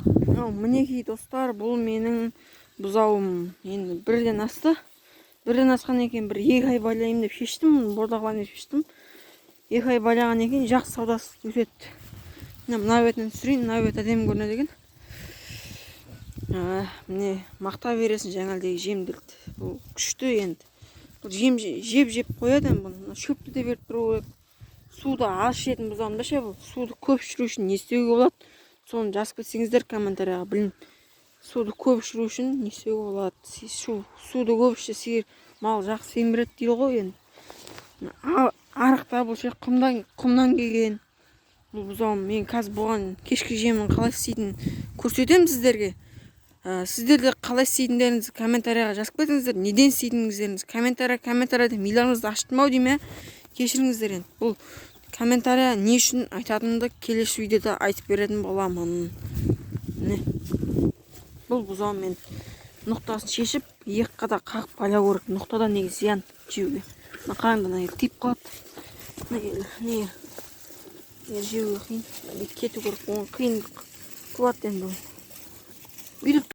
Мінекей достар, бұл менің бұзауым. Енді бірден асты. Бірден асқан екен, бір 2 ай байлайым деп шештім. Бордақылайым деп шештім. 2 ай байлаған екен, жақсы саудасы өтеді. Мына бетінен түсірейін, мына бет әдемі көрінеді екен. Міне мақта бересін жаңалдегі жемділді. Бұл күшті енді. Бұл жем жеп қояды. Бұл шөпті де беріп тұру керек. Суды аз ішетін бұзауым да ше, бұл суды көп ішіру үшін не істеуге болады? Соны жазып кетсеңіздер комментарияға, білін. Суды көп ішіру үшін не істеуге болады? Суды көп ішсе сиыр мал жақсы семіреді дейді ғой енді. Арықта бұл ше құмнан келген. Бұл бұзауым, мен қазір бұған кешкі жемін қалай істейтінін көрсетемін сіздерге. Сіздерде қалай істейтіндеріңізді комментарияға жазып кетіңіздер. Неден істейтіндеріңізді комментарияда миларыңызды аштым ау дейме. Кешіріңіздер енді. Бұл комментария не үшін айтатынымды келесі видеода айтып беретін боламын. Бұл бұзауым мен ноқтасын шешіп, 2 қада қағып байлау керек. Ноқтадан неге зиян жеуге. Қараңдар, тиіп қалады. Не жеуге қиын. Кету керек. Қиын туады енді.